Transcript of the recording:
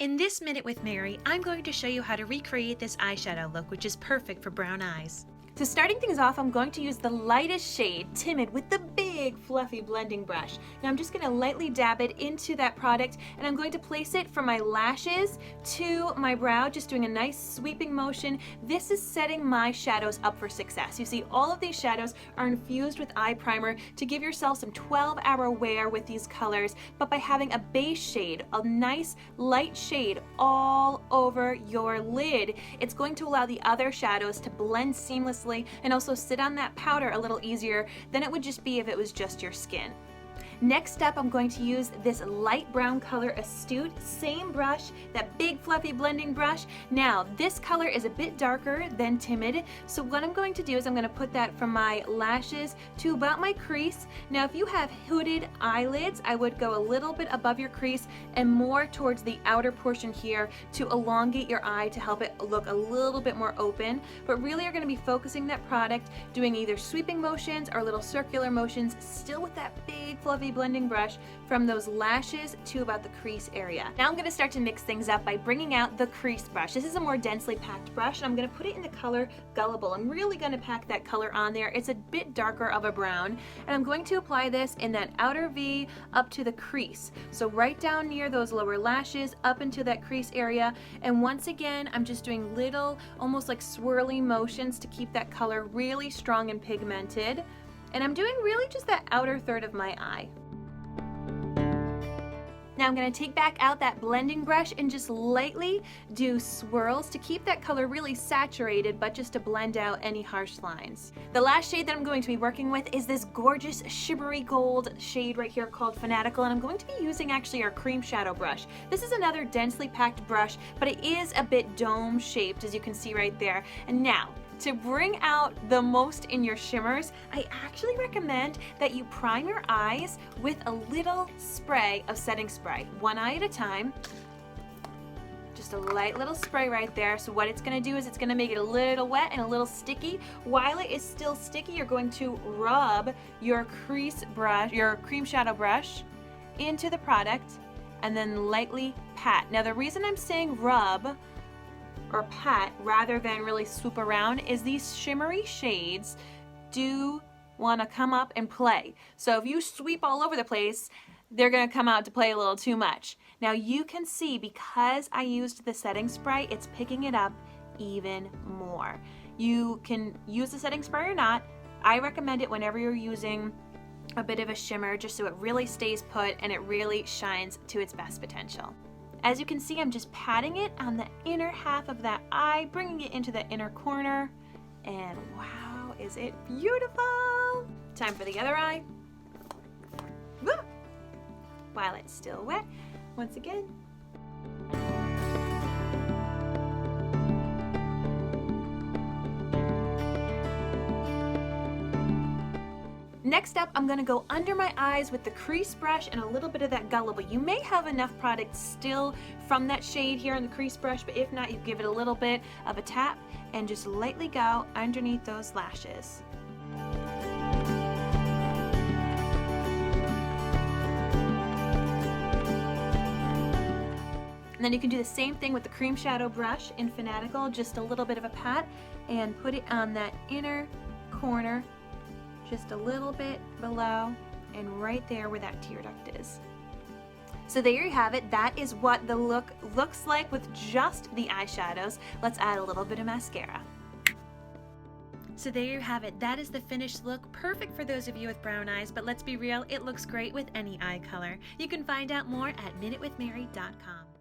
In this Minute with Mary, I'm going to show you how to recreate this eyeshadow look, which is perfect for brown eyes. So starting things off, I'm going to use the lightest shade, Timid, with the big fluffy blending brush. Now I'm just going to lightly dab it into that product, and I'm going to place it from my lashes to my brow, just doing a nice sweeping motion. This is setting my shadows up for success. You see, all of these shadows are infused with eye primer to give yourself some 12-hour wear with these colors, but by having a base shade, a nice light shade all over your lid, it's going to allow the other shadows to blend seamlessly and also sit on that powder a little easier than it would just be if it was just your skin. Next up, I'm going to use this light brown color Astute, same brush, that big fluffy blending brush. Now, this color is a bit darker than Timid, so what I'm going to do is I'm going to put that from my lashes to about my crease. Now, if you have hooded eyelids, I would go a little bit above your crease and more towards the outer portion here to elongate your eye to help it look a little bit more open. But really, you're going to be focusing that product, doing either sweeping motions or little circular motions, still with that big fluffy blending brush from those lashes to about the crease area. Now I'm going to start to mix things up by bringing out the crease brush. This is a more densely packed brush, and I'm going to put it in the color Gullible. I'm really going to pack that color on there. It's a bit darker of a brown, and I'm going to apply this in that outer V up to the crease. So right down near those lower lashes, up into that crease area, and once again, I'm just doing little, almost like swirly motions to keep that color really strong and pigmented. And I'm doing really just that outer third of my eye. Now I'm going to take back out that blending brush and just lightly do swirls to keep that color really saturated, but just to blend out any harsh lines. The last shade that I'm going to be working with is this gorgeous shimmery gold shade right here called Fanatical, and I'm going to be using actually our cream shadow brush. This is another densely packed brush, but it is a bit dome shaped, as you can see right there. And now, to bring out the most in your shimmers, I actually recommend that you prime your eyes with a little spray of setting spray, one eye at a time. Just a light little spray right there. So what it's going to do is it's going to make it a little wet and a little sticky. While it is still sticky, you're going to rub your crease brush, your cream shadow brush, into the product and then lightly pat. Now the reason I'm saying rub or pat rather than really swoop around is these shimmery shades do want to come up and play. So if you sweep all over the place, they're going to come out to play a little too much. Now you can see, because I used the setting spray, it's picking it up even more. You can use the setting spray or not. I recommend it whenever you're using a bit of a shimmer, just so it really stays put and it really shines to its best potential. As you can see, I'm just patting it on the inner half of that eye, bringing it into the inner corner, and wow, is it beautiful! Time for the other eye. Woo! While it's still wet, once again. Next up, I'm going to go under my eyes with the crease brush and a little bit of that Gullible. You may have enough product still from that shade here on the crease brush, but if not, you give it a little bit of a tap and just lightly go underneath those lashes. And then you can do the same thing with the cream shadow brush in Fanatical, just a little bit of a pat and put it on that inner corner, just a little bit below and right there where that tear duct is. So there you have it. That is what the look looks like with just the eyeshadows. Let's add a little bit of mascara. So there you have it. That is the finished look, perfect for those of you with brown eyes, but let's be real, it looks great with any eye color. You can find out more at minutewithmary.com.